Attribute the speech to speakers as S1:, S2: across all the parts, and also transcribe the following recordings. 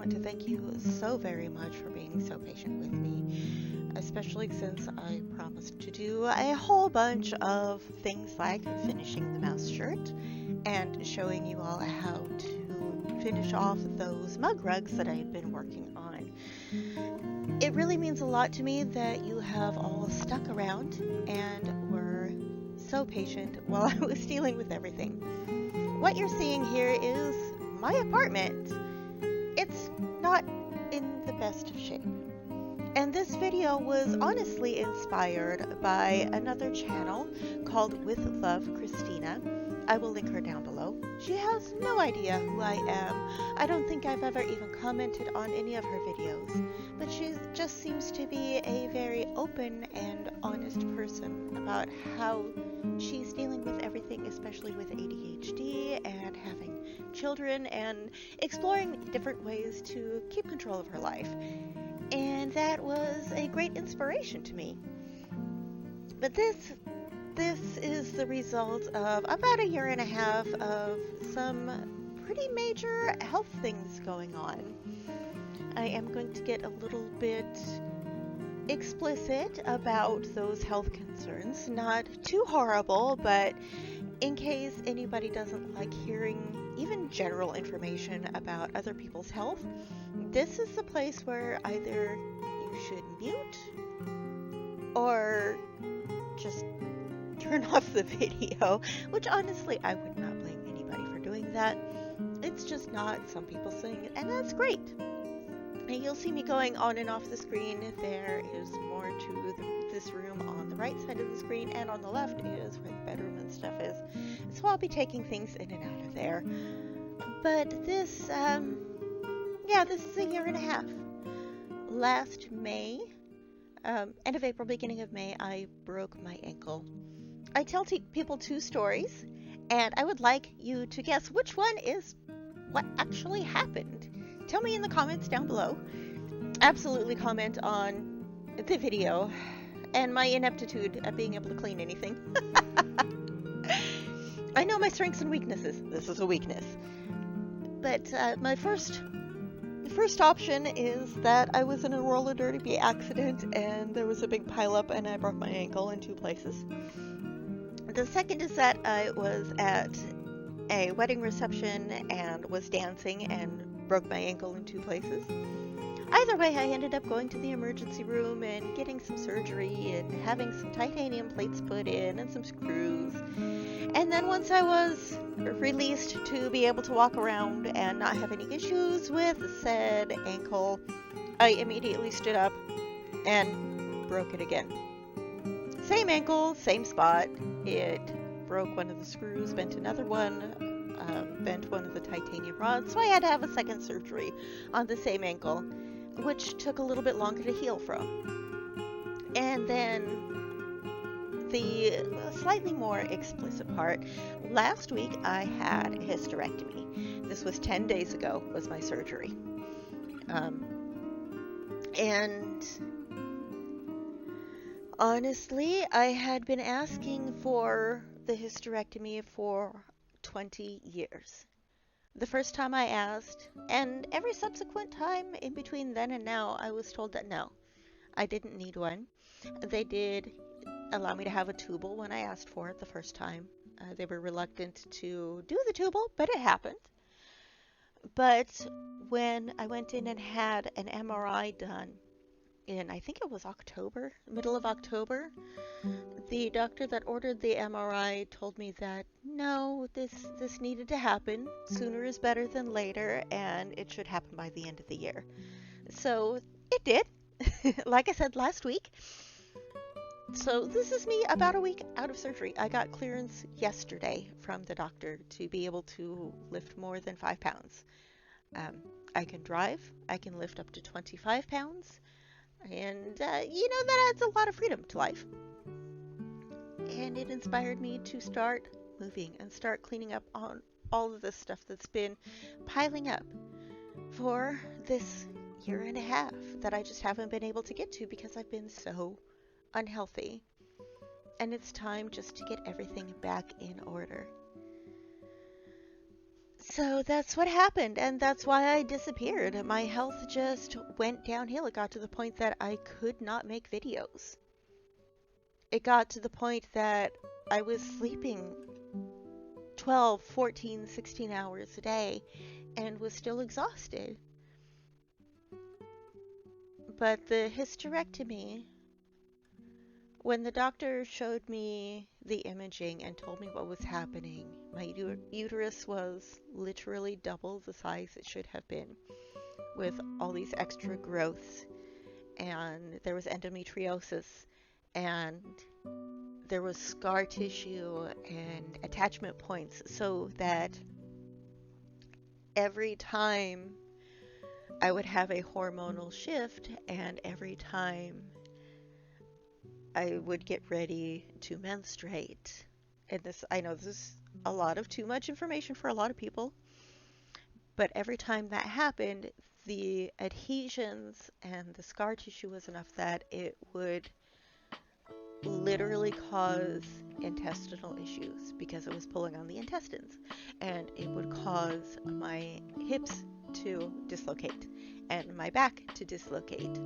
S1: want to thank you so very much for being so patient with me, especially since I promised to do a whole bunch of things like finishing the mouse shirt and showing you all how to finish off those mug rugs that I had been working on. It really means a lot to me that you have all stuck around and were so patient while I was dealing with everything. What you're seeing here is my apartment. It's not in the best of shape. And this video was honestly inspired by another channel called With Love Christina. I will link her down below. She has no idea who I am. I don't think I've ever even commented on any of her videos. But she just seems to be a very open and honest person about how she's dealing with everything, especially with ADHD and having children and exploring different ways to keep control of her life. And that was a great inspiration to me. But this is the result of about a year and a half of some pretty major health things going on. I am going to get a little bit explicit about those health concerns. Not too horrible, but in case anybody doesn't like hearing even general information about other people's health, this is the place where either you should mute or just turn off the video, which honestly I would not blame anybody for doing that. It's just not some people saying it, and that's great. And you'll see me going on and off the screen. There is more to this room on the right side of the screen, and on the left is where the bedroom and stuff is. So I'll be taking things in and out of there. But this is a year and a half. Last May, end of April, beginning of May, I broke my ankle. I tell people two stories, and I would like you to guess which one is what actually happened. Tell me in the comments down below. Absolutely comment on the video and my ineptitude at being able to clean anything. I know my strengths and weaknesses. This is a weakness. But my first option is that I was in a roller derby accident and there was a big pileup and I broke my ankle in two places. The second is that I was at a wedding reception and was dancing and broke my ankle in two places. Either way, I ended up going to the emergency room and getting some surgery and having some titanium plates put in and some screws. And then once I was released to be able to walk around and not have any issues with said ankle, I immediately stood up and broke it again. Same ankle, same spot. It broke one of the screws, bent another one, bent one of the titanium rods, so I had to have a second surgery on the same ankle, which took a little bit longer to heal from. And then the slightly more explicit part, last week I had a hysterectomy. This was 10 days ago, was my surgery. And honestly, I had been asking for the hysterectomy for 20 years. The first time I asked, and every subsequent time in between then and now, I was told that no, I didn't need one. They did allow me to have a tubal when I asked for it the first time. They were reluctant to do the tubal, but it happened. But when I went in and had an MRI done in, I think it was October, middle of October, the doctor that ordered the MRI told me that no, this needed to happen. Sooner is better than later, and it should happen by the end of the year. So it did, like I said last week. So this is me about a week out of surgery. I got clearance yesterday from the doctor to be able to lift more than 5 pounds. I can drive. I can lift up to 25 pounds. And, that adds a lot of freedom to life. And it inspired me to start moving and start cleaning up on all of this stuff that's been piling up for this year and a half that I just haven't been able to get to because I've been so unhealthy. And it's time just to get everything back in order. So that's what happened, and that's why I disappeared. My health just went downhill. It got to the point that I could not make videos. It got to the point that I was sleeping 12, 14, 16 hours a day and was still exhausted. But the hysterectomy, when the doctor showed me the imaging and told me what was happening, my uterus was literally double the size it should have been, with all these extra growths, and there was endometriosis, and there was scar tissue and attachment points, so that every time I would have a hormonal shift, and every time I would get ready to menstruate. And this, I know this is a lot of too much information for a lot of people, but every time that happened, the adhesions and the scar tissue was enough that it would literally cause intestinal issues because it was pulling on the intestines, and it would cause my hips to dislocate and my back to dislocate.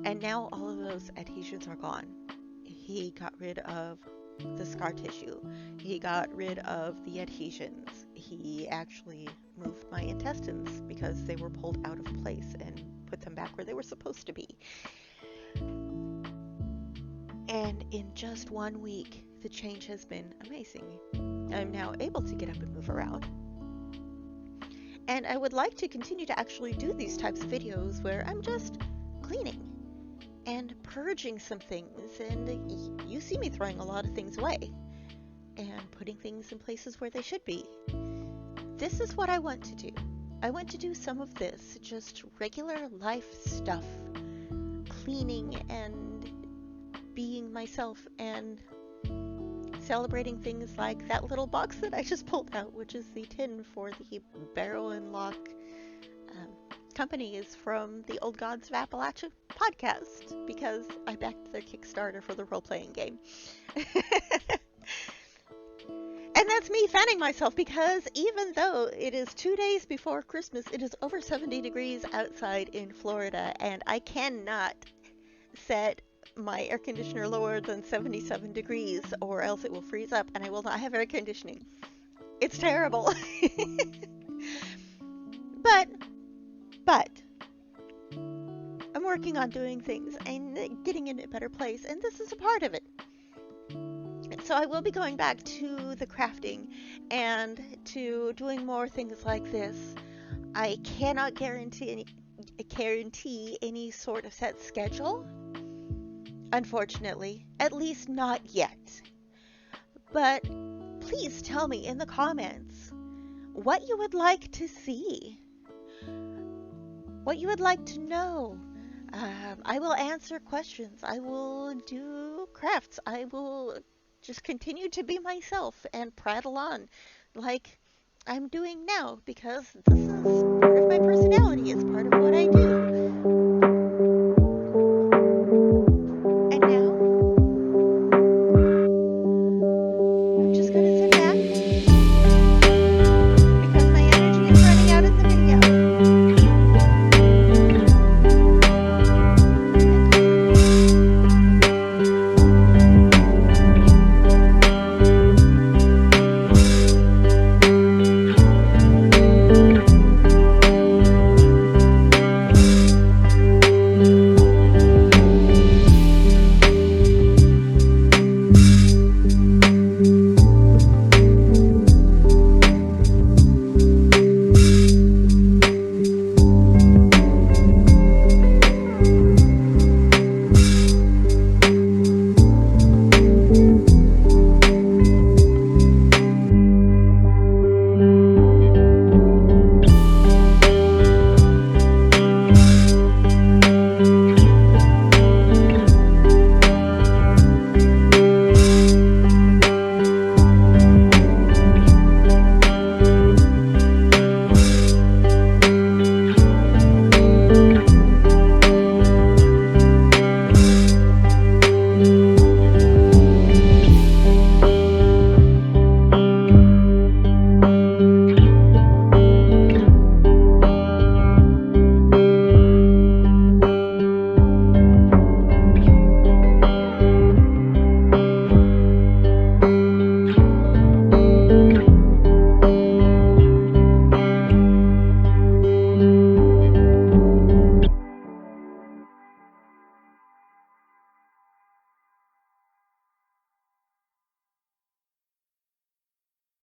S1: And now all of those adhesions are gone. He got rid of the scar tissue. He got rid of the adhesions. He actually moved my intestines because they were pulled out of place and put them back where they were supposed to be. And in just 1 week, the change has been amazing. I'm now able to get up and move around. And I would like to continue to actually do these types of videos where I'm just cleaning and purging some things, and you see me throwing a lot of things away and putting things in places where they should be. This is what I want to do. I want to do some of this, just regular life stuff, cleaning and being myself and celebrating things like that little box that I just pulled out, which is the tin for the Barrel and Lock companies from the Old Gods of Appalachia podcast, because I backed their Kickstarter for the role-playing game. And that's me fanning myself, because even though it is 2 days before Christmas, it is over 70 degrees outside in Florida, and I cannot set my air conditioner lower than 77 degrees or else it will freeze up and I will not have air conditioning. It's terrible. But I'm working on doing things and getting in a better place, and this is a part of it. So I will be going back to the crafting and to doing more things like this. I cannot guarantee any sort of set schedule, unfortunately, at least not yet. But please tell me in the comments what you would like to see, what you would like to know. I will answer questions. I will do crafts. I will just continue to be myself and prattle on like I'm doing now, because this is part of my personality. It's part of what I do.